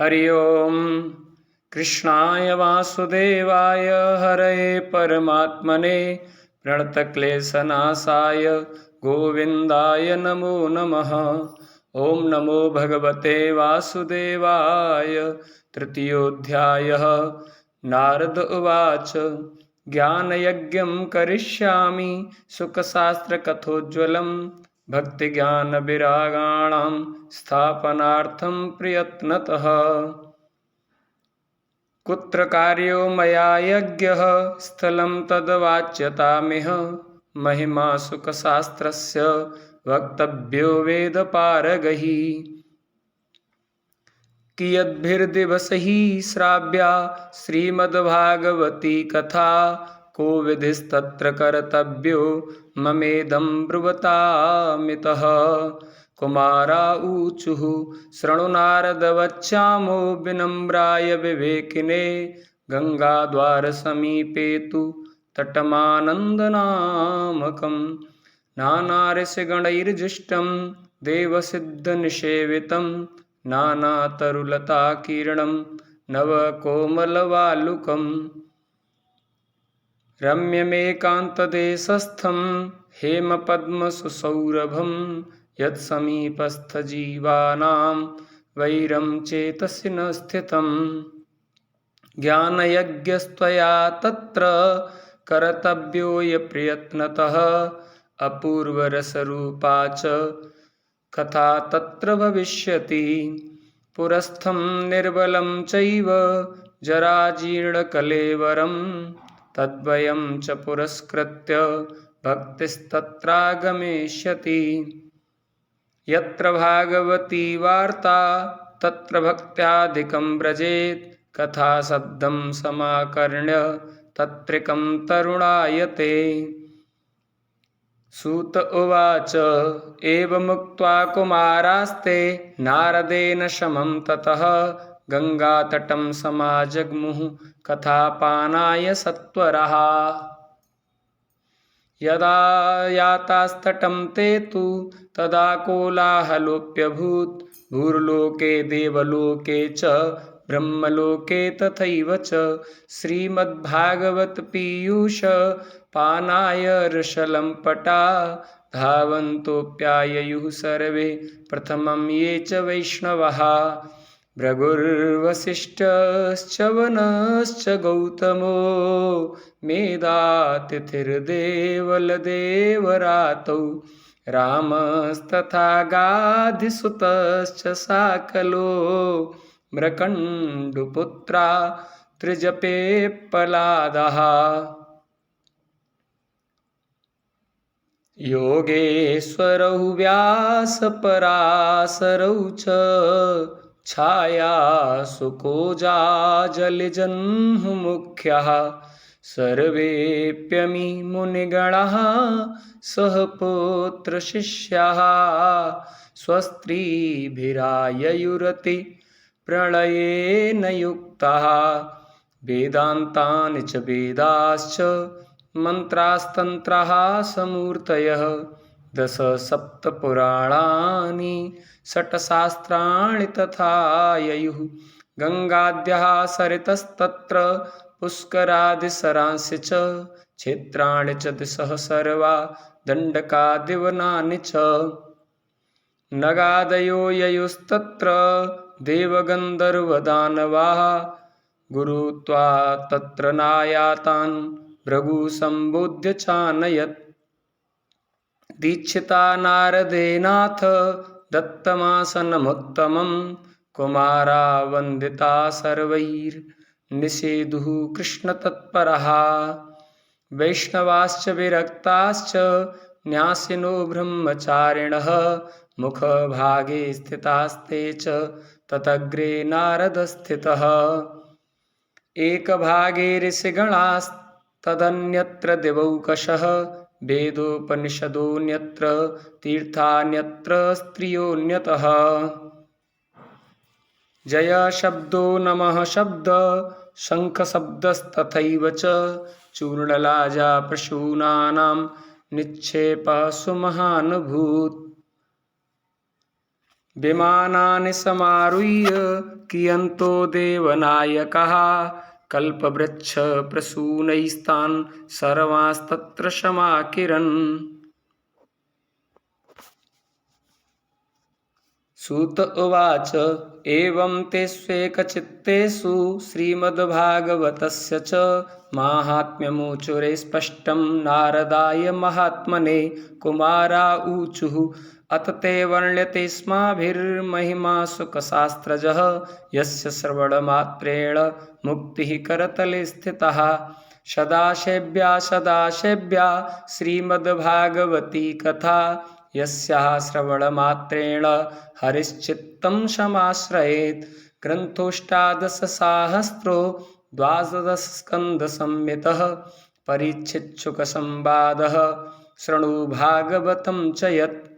हरि ओम। कृष्णाय वासुदेवाय हरये परमात्मने प्रणतक्लेशनाशाय गोविन्दाय नमो नमः। ओम नमो भगवते वासुदेवाय। तृतीयोऽध्यायः। नारद उवाच ज्ञानयज्ञं करिष्यामि सुखशास्त्रकथोज्ज्वलं भक्तिज्ञानविरागाणां स्थापनार्थं प्रयत्नतः। कुत्र कार्यो मया यज्ञः स्थलं तद्वाच्यतामिह। महिमा सुखशास्त्रस्य वक्तव्यो वेदपारगैः। कियद्भिर्दिवसैः श्राव्या श्रीमद्भागवती कथा। को विधिस्तत्र कर्तव्यो ममेदं ब्रुवतामितः। कुमारा ऊचुः शृणु नारद वच्यामो विनम्राय विवेकिने। गङ्गाद्वारसमीपे तु तटमानन्दनामकं नानाऋषिगणैर्जुष्टं देवसिद्धनिषेवितं। नानातरुलताकीर्णं नवकोमलवालुकं। रम्यमेकान्तदेशस्थं हेमपद्मसुसौरभं। यत्समीपस्थजीवानां वैरं चेतसि न स्थितं। ज्ञानयज्ञस्त्वया तत्र कर्तव्यो यप्रयत्नतः। अपूर्वरसरूपा च कथा तत्र भविष्यति। पुरस्थं निर्बलं चैव जराजीर्णकलेवरं। तद्वयं च पुरस्कृत्य भक्तिस्तत्रागमिष्यति। यत्र भागवती वार्ता तत्र भक्त्यादिकं व्रजेत्। कथाशब्दं समाकर्ण्य तत्रिकं तरुणायते। सूत उवाच एवमुक्त्वा कुमारास्ते नारदेन शमं ततः। गङ्गातटं समाजग्मुः कथापानाय सत्वरः। यदा यातास्तटं ते तु तदा कोलाहलोऽप्यभूत्। भूर्लोके देवलोके च ब्रह्मलोके तथैव च। श्रीमद्भागवतपीयूष पानाय ऋषलम्पटा। धावन्तोऽप्याययुः सर्वे प्रथमं ये च वैष्णवः। भृगुर्वसिष्ठश्च वनश्च गौतमो मेधातिथिर्देवलदेवरातौ। रामस्तथा गाधिसुतश्च साकलो मृकण्डुपुत्रा त्रिजपेप्पलादः। योगेश्वरौ व्यासपराशरौ च छायासुकोजाजलजह्नुमुख्यः। सर्वेऽप्यमी मुनिगणाः सह पुत्रशिष्याः। स्वस्त्रीभिराययुरति प्रणयेन युक्ताः। वेदान्तानि च वेदाश्च मन्त्रास्तन्त्राः समूर्तयः। दश सप्तपुराणानि षट्शास्त्राणि तथा ययुः। गङ्गाद्यः सरितस्तत्र पुष्करादिसरांसि च। क्षेत्राणि च दिशः सर्वा दण्डकादिवनानि च। नगादयो ययुस्तत्र देवगन्धर्वदानवाः। गुरुत्वा तत्र नायातान् भृगुसम्बोध्य चानयत्। दीक्षिता नारदेनाथ दत्तमासनमुत्तमं। कुमारा वन्दिता सर्वैर्निषेधुः कृष्णतत्परः। वैष्णवाश्च विरक्ताश्च न्यासिनो ब्रह्मचारिणः। मुखभागे स्थितास्ते च तदग्रे नारदस्थितः। एकभागे ऋषिगणास्तदन्यत्र दिवौकशः। वेदोपनिषदोऽन्यत्र तीर्थान्यत्र स्त्रियोऽन्यतः। जय शब्दो नमः शब्द शङ्खशब्दस्तथैव च। चूर्णलाजा प्रसूनानां निक्षेपः सुमहानुभूत्। विमानानि समारुह्य कियन्तो देवनायकाः कल्पवृक्षप्रसूनैस्तान् सर्वांस्तत्र समाकिरन्। सूत उवाच एवं तेष्वेकचित्तेषु श्रीमद्भागवतस्य च माहात्म्यमुचुरे स्पष्टं नारदाय महात्मने कुमारा ऊचुः अथ ते वर्ण्यते स्माभिर्महिमा सुखशास्त्रजः यस्य श्रवणमात्रेण मुक्तिः करतले स्थितः। सदासेव्या सदासेव्या श्रीमद्भागवती कथा यस्याः श्रवणमात्रेण हरिश्चित्तं समाश्रयेत्। ग्रन्थोऽष्टादशसाहस्रो 12 स्कन्धसंयुतः परीक्षिच्छुकसंवादः शृणु भागवतं च यत्।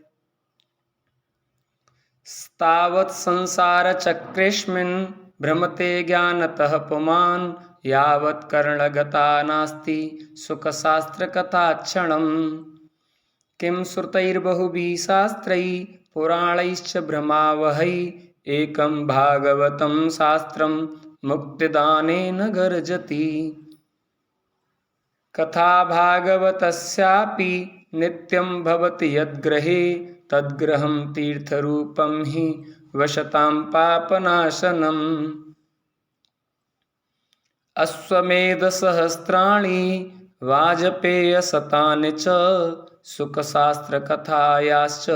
तावत् संसारचक्रेऽस्मिन् भ्रमते ज्ञानतः पुमान् यावत् कर्णगता नास्ति सुखशास्त्रकथाक्षणम्। किं श्रुतैर्बहुभिः शास्त्रैः पुराणैश्च भ्रमावहै एकं भागवतं शास्त्रं मुक्तिदानेन गर्जति। कथा भागवतस्यापि नित्यं भवति यद्गृहे तद्गृहं तीर्थरूपं हि वसतां पापनाशनम्। अश्वमेधसहस्राणि वाजपेयशतानि च सुखशास्त्रकथायाश्च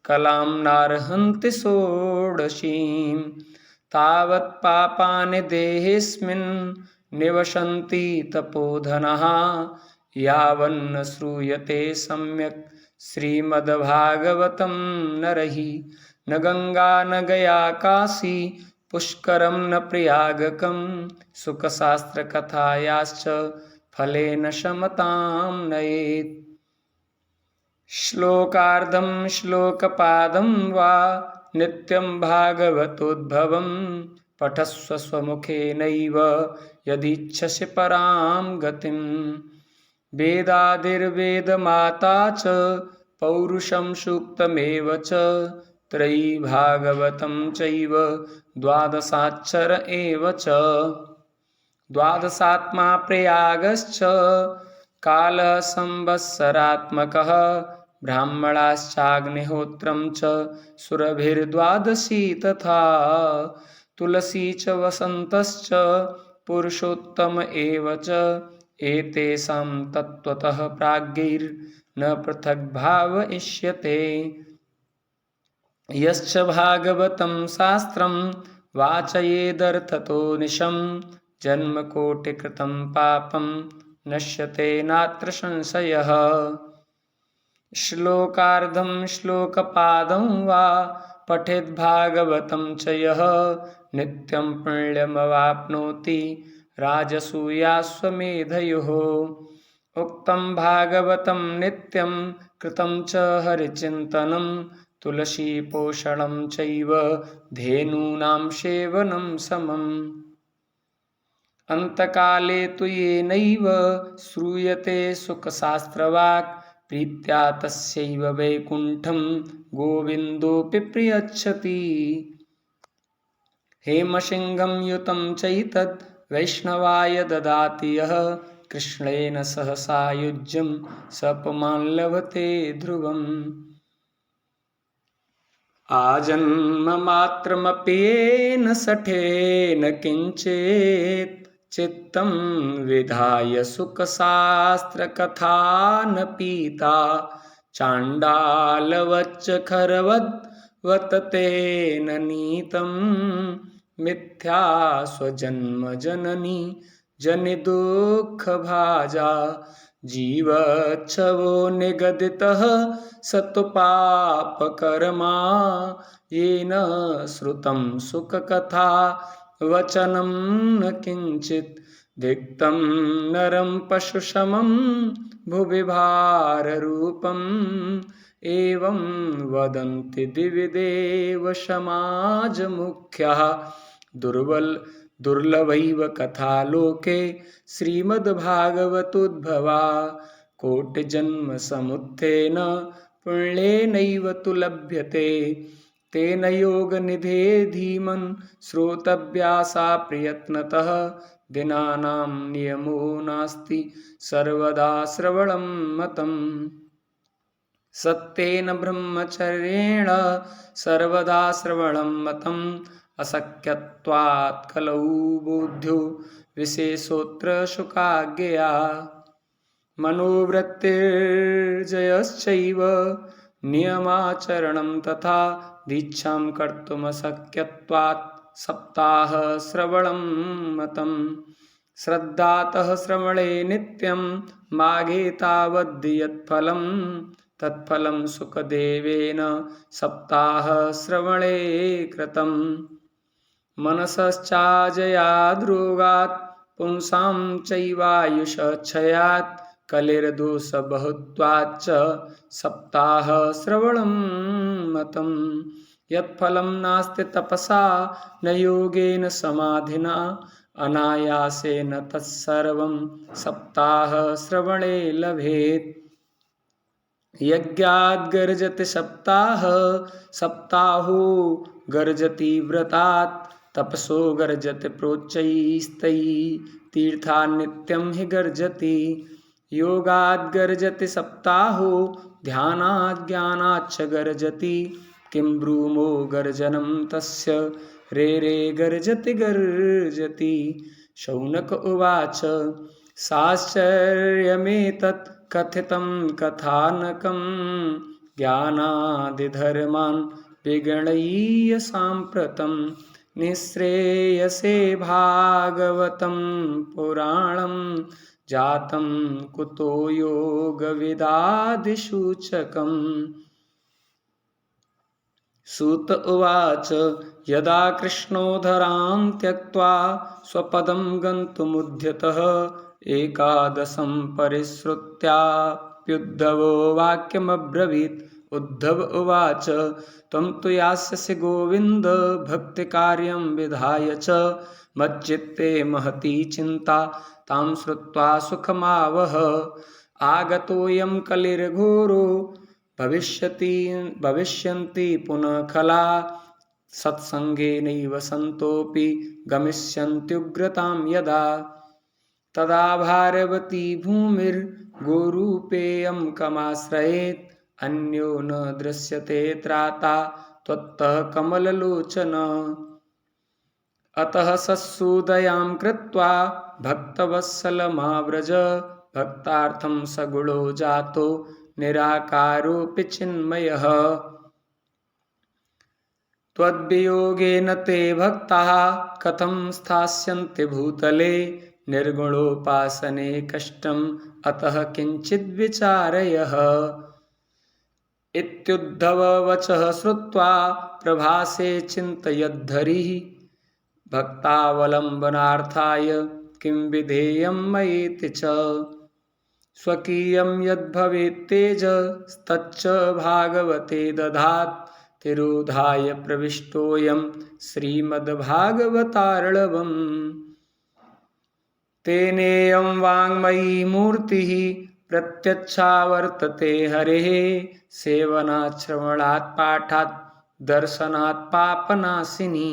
कलां नार्हन्ति षोडशीं। तावत् पापानि देहेऽस्मिन् निवसन्ति तपोधनाः यावन्न श्रूयते सम्यक् श्रीमद्भागवतं नरैः। न गंगा न गया काशी पुष्करं न प्रयागकं सुखशास्त्रकथायाश्च फलेन शमतां नयेत्। श्लोकार्धं श्लोकपादं वा नित्यं भागवतोद्भवं पठस्व स्वमुखेनैव यदीच्छसि परां गतिम्। वेदादिर्वेदमाता च पौरुषं सूक्तमेव च त्रयी भागवतं चैव 12 एव च। 12 प्रयागश्च कालः संवत्सरात्मकः ब्राह्मणाश्चाग्निहोत्रं च सुरभिर्द्वादशी तथा। तुलसी च वसन्तश्च पुरुषोत्तम एव च एतेषां तत्त्वतः प्राज्ञैर्न पृथग्भावयिष्यते। यश्च भागवतं शास्त्रं वाचयेदर्थतो निशं जन्मकोटिकृतं पापं नश्यते नात्र संशयः। श्लोकार्धं श्लोकपादं वा पठेद्भागवतं च यः नित्यं पुण्यमवाप्नोति राजसूयाश्वमेधयोः। उक्तं भागवतं नित्यं कृतं च हरिचिन्तनं तुलसीपोषणं चैव धेनूनां सेवनं समम्। अन्तकाले तु येनैव श्रूयते सुखशास्त्रवाक् प्रीत्या तस्यैव वैकुण्ठं गोविन्दोऽपि प्रयच्छति। हेमसिंहं युतं चैतद् वैष्णवाय ददाति यः कृष्णेन सह सायुज्यं स पुमान् लभते ध्रुवम्। आजन्ममात्रमपि येन सठेन किञ्चित् चित्तं विधाय सुखशास्त्रकथा न पीता चाण्डालवच्च खरवद्वत तेन नीतं मिथ्या स्वजन्म जननी जनिदुःखभाजा जीवच्छवो निगदितः सत्पापकर्मा येन श्रुतं सुखकथा वचनं न किञ्चित् धिक्तं नरं पशुसमं भुवि भाररूपम् एवं वदन्ति दिविदेव समाजमुख्याः। दुर्लभैव कथा लोके श्रीमद्भागवतोद्भवा कोटिजन्मसमुत्थेन पुण्येनैव तु लभ्यते तेन योगनिधे धीमन् श्रोतव्यासा प्रयत्नतः दिनानां नियमो नास्ति सर्वदा श्रवणं मतम् सत्येन ब्रह्मचर्येण सर्वदा श्रवणं मतम् अशक्यत्वात् कलौ बोध्यो विशेषोऽत्र शुकाज्ञया मनोवृत्तिर्जयश्चैव नियमाचरणं तथा दीक्षां कर्तुमशक्यत्वात् सप्ताहश्रवणं मतम् श्रद्धातः श्रवणे नित्यं माघे तावद्यत्फलं तत्फलं सुखदेवेन सप्ताहश्रवणे कृतम् मनसश्चाजयाद्रोगात् पुंसां चैवायुषक्षयात् कलिर्दोषबहुत्वाच्च सप्ताहश्रवणं मतम् यत्फलं नास्ति तपसा न योगेन समाधिना अनायासेन तत्सर्वं सप्ताहश्रवणे लभेत् यज्ञाद् गर्जति सप्ताहो गर्जति व्रतात् तपसो गर्जति प्रोच्चैस्तैः तीर्थान् नित्यं हि गर्जति योगाद् गर्जति सप्ताहो ध्यानाद् ज्ञानाच्च गर्जति किं ब्रूमो गर्जनं तस्य रे गर्जति गर्जति शौनक उवाच साश्चर्यमेतत् कथितं कथानकं ज्ञानादिधर्मान् विगणय्य साम्प्रतं निःश्रेयसे भागवतं पुराणं जातं कुतो योगविदादिसूचकम् सूत उवाच यदा कृष्णो धरां त्यक्त्वा स्वपदं गन्तुमुद्यतः एकादशं परिश्रुत्याप्युद्धवो वाक्यमब्रवीत् उद्धव उवाच त्वं तु यास्यसि गोविन्द भक्तिकार्यं विधाय च मच्चित्ते महती चिन्ता तां श्रुत्वा सुखमावह आगतोऽयं कलिर्घोरो भविष्यन्ति पुनः खला सत्सङ्गेनैव सन्तोऽपि गमिष्यन्त्युग्रतां यदा तदा भारवती भूमिर्गोरूपेयं कमाश्रयेत् अन्यो न दृश्यते त्राता त्वत्तः कमललोचन अतः सत्सुदयां कृत्वा भक्तवत्सलमाव्रज भक्तार्थं सगुणो जातो निराकारोऽपि चिन्मयः त्वद्वियोगेन ते भक्ताः कथं स्थास्यन्ति भूतले निर्गुणोपासने कष्टम् अतः किञ्चिद् विचारयः इत्युद्धव वचः श्रुत्वा प्रभासे चिन्तयद्धरिः भक्तावलम्बनार्थाय किं विधेयं मयेति च स्वकीयं यद्भवेत्तेजस्तच्च भागवते दधात् तिरोधाय प्रविष्टोऽयं श्रीमद्भागवतार्णवम् तेनेयं वाङ्मयी मूर्तिः प्रत्यक्षा वर्तते हरेः सेवनात् श्रवणात् पाठात् दर्शनात् पापनाशिनी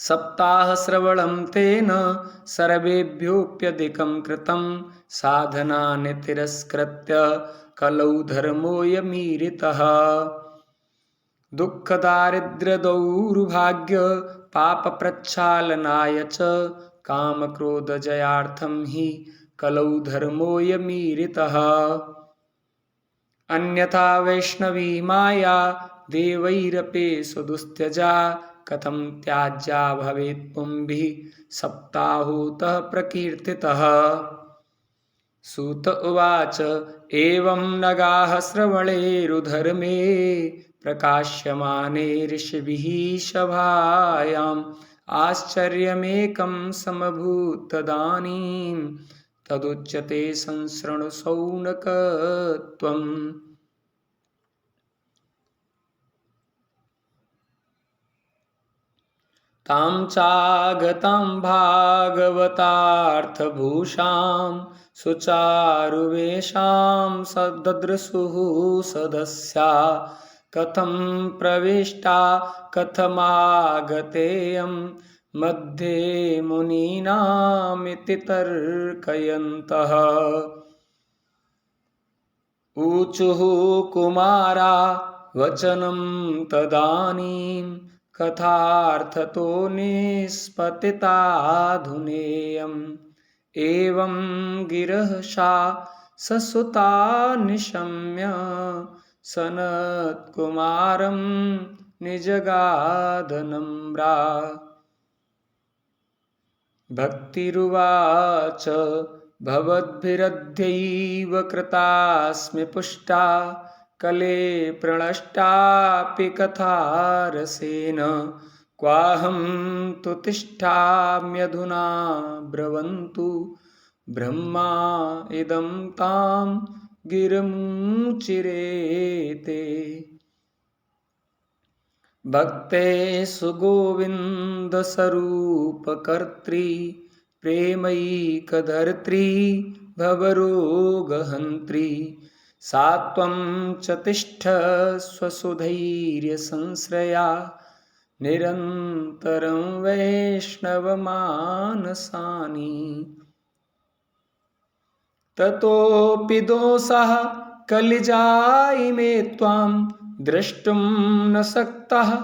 सप्ताहश्रवणं तेन सर्वेभ्योऽप्यधिकं कृतं साधनानि तिरस्कृत्य कलौ धर्मोऽयमीरितः दुःखदारिद्र्यदौर्भाग्य पापप्रक्षालनाय च कामक्रोधजयार्थं हि कलौ धर्मोऽयमीरितः अन्यथा वैष्णवी माया देवैरपि सुदुस्त्यजा कथं त्याज्या भवेत् पुंभिः सप्ताहूतः प्रकीर्तितः सूत उवाच एवं नगाः श्रवणेरुधर्मे प्रकाश्यमाने ऋषिभिः सभायाम् आश्चर्यमेकं समभूत् तदानीं तदुच्यते संसृणु शौनक त्वम् तां चागतां भागवतार्थभूषां सुचारुवेषां सददृशुः सदस्या कथं प्रविष्टा कथमागतेयं मध्ये मुनीनामिति तर्कयन्तः। ऊचुः कुमारा वचनं तदानीं कथार्थतो निष्पतिताधुनेयम्। एवं गिरः सा ससुता निशम्य सनत्कुमारं निजगादनम्रा। भक्तिरुवाच भवद्भिरध्यैव कृतास्मि पुष्टा कले प्रणष्टापि कथारसेन क्वाहं तु तिष्ठाम्यधुना ब्रवन्तु ब्रह्मा इदं तां गिरमुचिरेते। भक्ते सुगोविन्दस्वरूपकर्त्री प्रेमैकधर्त्री भवरोगहन्त्री सा त्वं च तिष्ठस्व सुधैर्यसंश्रया निरन्तरं वैष्णवमानसानि। ततोऽपि दोषः कलिजायिमे त्वां द्रष्टुं न शक्तः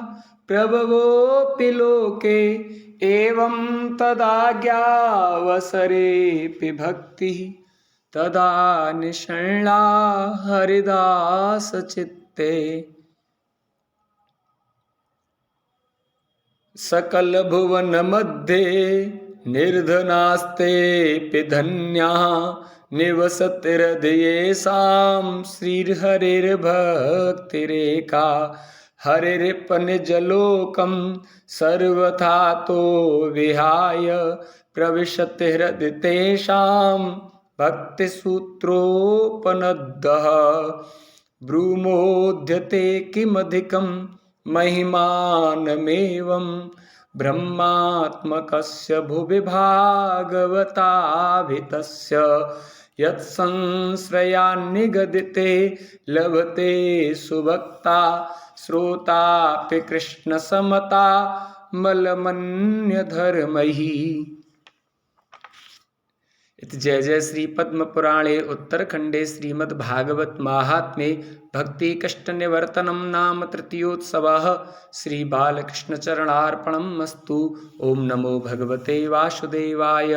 प्रभवोऽपि लोके। एवं तदाज्ञावसरेऽपि भक्तिः तदा निषण्णा हरिदासचित्ते। सकलभुवनमध्ये निर्धनास्तेऽपि धन्याः निवसतिर्हृदयेषां श्रीहरिर्भक्तिरेका। हरिर्पनिजलोकं सर्वथा तो विहाय प्रविशति हृदि तेषां भक्तिसूत्रोपनद्यः। ब्रूमोद्यते किमधिकं महिमानमेवं ब्रह्मात्मकस्य भुवि भागवताभितस्य। यत्संश्रयान्निगदिते लभते सुभक्ता श्रोतापि कृष्णसमता मलमन्यधर्मैः। इति जय जय श्री पद्म पुराणे उत्तरखंडे श्रीमद्भागवत महात्म्ये भक्ति कष्ट निवर्तनम नाम तृतीयोत्सवः। श्री बालकृष्ण चरणार्पणमस्तु। ओम नमो भगवते वासुदेवाय।